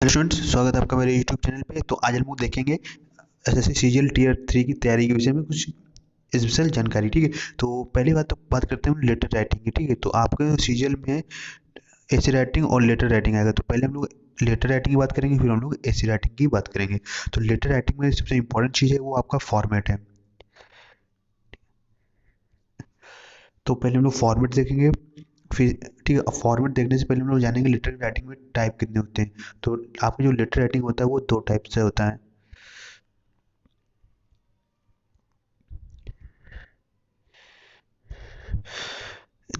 Hello students, स्वागत है आपका मेरे यूट्यूब चैनल पे। तो आज हम लोग देखेंगे एसएससी सीजीएल टीयर 3 की तैयारी के विषय में कुछ स्पेशल जानकारी। ठीक है, तो पहली बात करते हैं लेटर राइटिंग की। ठीक है, तो आपके सीजीएल में एसे राइटिंग और लेटर राइटिंग आएगा। तो पहले हम लोग लेटर राइटिंग की बात करेंगे, फिर हम लोग एसे राइटिंग की बात करेंगे। तो लेटर राइटिंग में सबसे इंपॉर्टेंट चीज़ है वो आपका फॉर्मेट है। तो पहले हम लोग फॉर्मेट देखेंगे, फिर ठीक है। फॉर्मेट देखने से पहले हम लोग जानेंगे लेटर राइटिंग में टाइप कितने होते हैं। तो आपका जो लेटर राइटिंग होता है वो दो टाइप से होता है।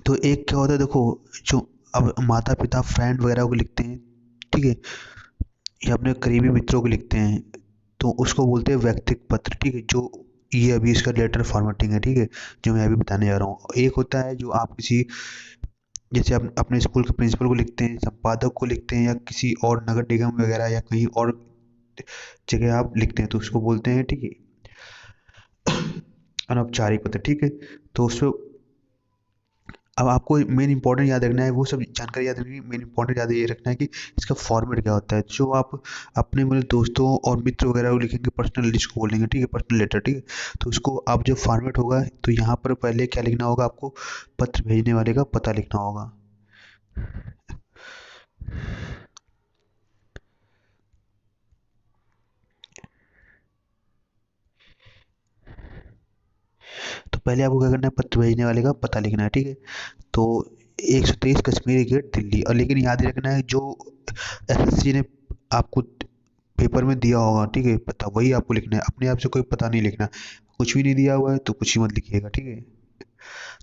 तो एक क्या होता है, देखो, जो अब माता पिता फ्रेंड वगैरह को लिखते हैं, ठीक है, या अपने करीबी मित्रों को लिखते हैं, तो उसको बोलते हैं व्यक्तिगत पत्र। ठीक है, जो ये अभी इसका लेटर फॉर्मेटिंग है, ठीक है, जो मैं अभी बताने जा रहा हूँ। एक होता है जो आप किसी, जैसे आप अपने स्कूल के प्रिंसिपल को लिखते हैं, संपादक को लिखते हैं, या किसी और नगर निगम वगैरह या कहीं और जगह आप लिखते हैं, तो उसको बोलते हैं, ठीक है, अनौपचारिक पत्र। ठीक है, तो उसमें अब आपको मेन इंपॉर्टेंट याद रखना है, वो सब जानकारी याद रखनी है। मेन इंपॉर्टेंट याद ये रखना है कि इसका फॉर्मेट क्या होता है। जो आप अपने मतलब दोस्तों और मित्र वगैरह को लिखेंगे, पर्सनल जिसको बोलेंगे, ठीक है, पर्सनल लेटर, ठीक है, तो उसको आप जो फॉर्मेट होगा, तो यहाँ पर पहले क्या लिखना होगा, आपको पत्र भेजने वाले का पता लिखना होगा। तो पहले आपको क्या करना है, पत्र भेजने वाले का पता लिखना है। ठीक है, तो 123 कश्मीरी गेट दिल्ली। और लेकिन याद रखना है, जो एसएससी ने आपको पेपर में दिया होगा, ठीक है, पता वही आपको लिखना है। अपने आप से कोई पता नहीं लिखना। कुछ भी नहीं दिया हुआ है तो कुछ ही मत लिखिएगा। ठीक है,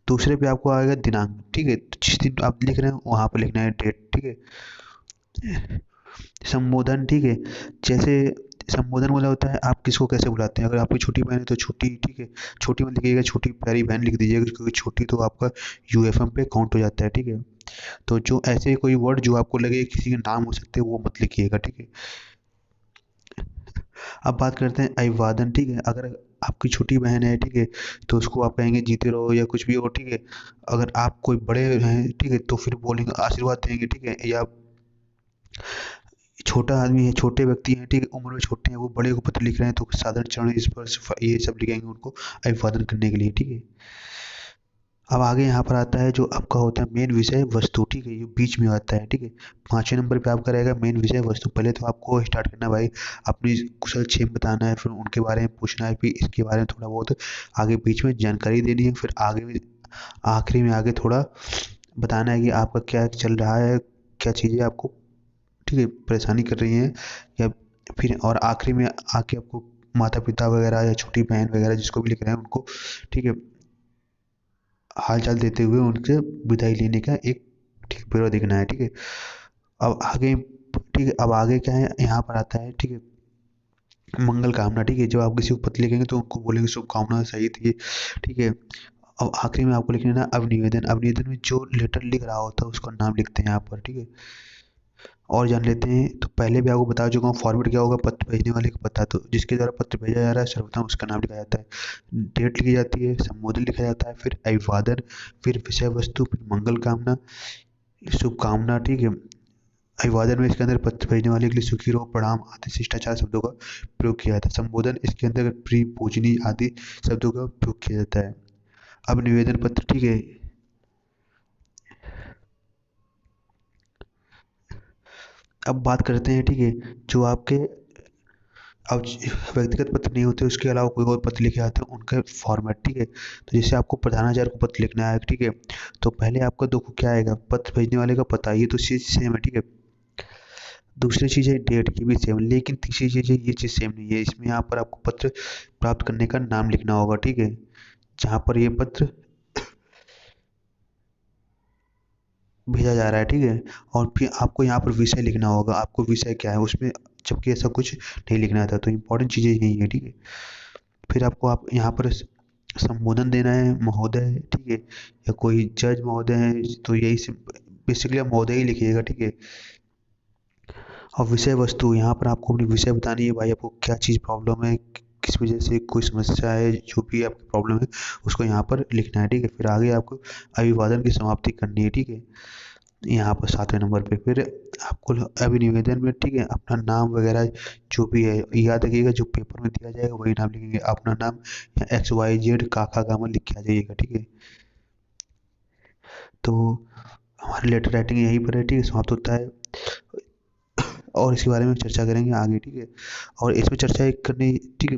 दूसरे पे आपको आएगा दिनांक। ठीक है, तो जिस दिन आप लिख रहे हैं वहाँ पे लिखना है डेट। ठीक है, संबोधन, ठीक है, जैसे संबोधन बोला होता है, आप किसको कैसे बुलाते हैं। अगर आपकी छोटी बहन है तो छोटी, ठीक है, छोटी मत लिखिएगा, छोटी प्यारी बहन लिख दीजिएगा, क्योंकि छोटी तो आपका यूएफएम पे काउंट हो जाता है। ठीक है, तो जो ऐसे कोई वर्ड जो आपको लगे किसी के नाम हो सकते हैं वो मत लिखिएगा। ठीक है, अब बात करते हैं अभिवादन। ठीक है, अगर आपकी छोटी बहन है, ठीक है, तो उसको आप कहेंगे जीते रहो या कुछ भी हो। ठीक है, अगर आप कोई बड़े हैं, ठीक है, तो फिर बोलेंगे आशीर्वाद देंगे। ठीक है, या छोटा आदमी है, छोटे व्यक्ति हैं, ठीक है, उम्र में छोटे हैं, वो बड़े को पत्र लिख रहे हैं, तो साधारण चरण स्पर्श ये सब लिखेंगे उनको अभिवादन करने के लिए। ठीक है, अब आगे यहाँ पर आता है जो आपका होता है मेन विषय वस्तु। ठीक है, ये बीच में आता है। ठीक है, 5वें नंबर पे आपका रहेगा मेन विषय वस्तु। पहले तो आपको स्टार्ट करना है भाई, अपनी कुशल क्षेम बताना है, फिर उनके बारे में पूछना है, फिर इसके बारे में थोड़ा बहुत आगे बीच में जानकारी देनी है, फिर आगे में आखिरी में आगे थोड़ा बताना है कि आपका क्या चल रहा है, क्या चीज़ें आपको, ठीक है, परेशानी कर रही हैं, या फिर और आखिरी में आके आपको माता पिता वगैरह या छोटी बहन वगैरह जिसको भी लिख रहे हैं उनको, ठीक है, हाल चाल देते हुए उनसे विदाई लेने का एक ठीक ब्यौरा देखना है। ठीक है, अब आगे, ठीक है, अब आगे क्या है, यहाँ पर आता है, ठीक है, मंगल कामना। ठीक है, जब आप किसी को पत्र लिखेंगे तो उनको बोलेंगे शुभकामना सही थी। ठीक है, अब आखिरी में आपको लिखना है ना अब निवेदन। अब निवेदन में जो लेटर लिख रहा होता है उसका नाम लिखते हैं यहाँ पर। ठीक है, और जान लेते हैं, तो पहले भी आपको बता चुका हूँ फॉर्मेट क्या होगा, पत्र भेजने वाले का पता। तो जिसके द्वारा पत्र भेजा जा रहा है सर्वप्रथम उसका नाम लिखा जाता है, डेट लिखी जाती है, संबोधन लिखा जाता है, फिर अभिवादन, फिर विषय वस्तु, फिर मंगल कामना, शुभकामना। ठीक है, अभिवादन में इसके अंदर पत्र भेजने वाले के लिए सुखी रहो, प्रणाम आदि शिष्टाचार शब्दों का प्रयोग किया जाता है। संबोधन इसके अंदर प्रिय पूजनीय आदि शब्दों का प्रयोग किया जाता है। अब निवेदन पत्र, ठीक है, अब बात करते हैं, ठीक है, जो आपके अब व्यक्तिगत पत्र नहीं होते, उसके अलावा कोई और पत्र लिखे आते हैं उनका फॉर्मेट। ठीक है, तो जैसे आपको प्रधानाचार्य को पत्र लिखना है, ठीक है, तो पहले आपका देखो क्या आएगा, पत्र भेजने वाले का पता, ये तो चीज़ सेम है। ठीक है, दूसरी चीज़ है डेट, ये भी सेम, लेकिन तीसरी चीज़ है ये चीज़ सेम नहीं है। इसमें यहाँ पर आपको पत्र प्राप्त करने का नाम लिखना होगा। ठीक है, जहाँ पर ये पत्र भेजा जा रहा है। ठीक है, और फिर आपको यहाँ पर विषय लिखना होगा, आपको विषय क्या है उसमें, जबकि ऐसा कुछ नहीं लिखना था। तो इंपॉर्टेंट चीज़ें यही है। ठीक है, फिर आपको आप यहाँ पर संबोधन देना है महोदय। ठीक है, या कोई जज महोदय है तो यही बेसिकली आप महोदय ही लिखिएगा। ठीक है, और विषय वस्तु, यहाँ पर आपको अपनी विषय बतानी है भाई, आपको क्या चीज़ प्रॉब्लम है, किस वजह से कोई समस्या है, जो भी आपकी प्रॉब्लम है उसको यहाँ पर लिखना है। ठीक है, फिर आगे आपको अभिवादन की समाप्ति करनी है। ठीक है, यहाँ पर 7वें नंबर पे फिर आपको अभिनिवेदन में, ठीक है, अपना नाम वगैरह जो भी है याद रखिएगा, जो पेपर में दिया जाएगा वही नाम लिखेंगे, अपना नाम या XYZ काका गामा लिख के आ जाइएगा, ठीक है। तो हमारी लेटर राइटिंग यहीं पर है, ठीक है, समाप्त होता है। और इसके बारे में चर्चा करेंगे आगे, ठीक है। और इसमें चर्चा एक करनी, ठीक है,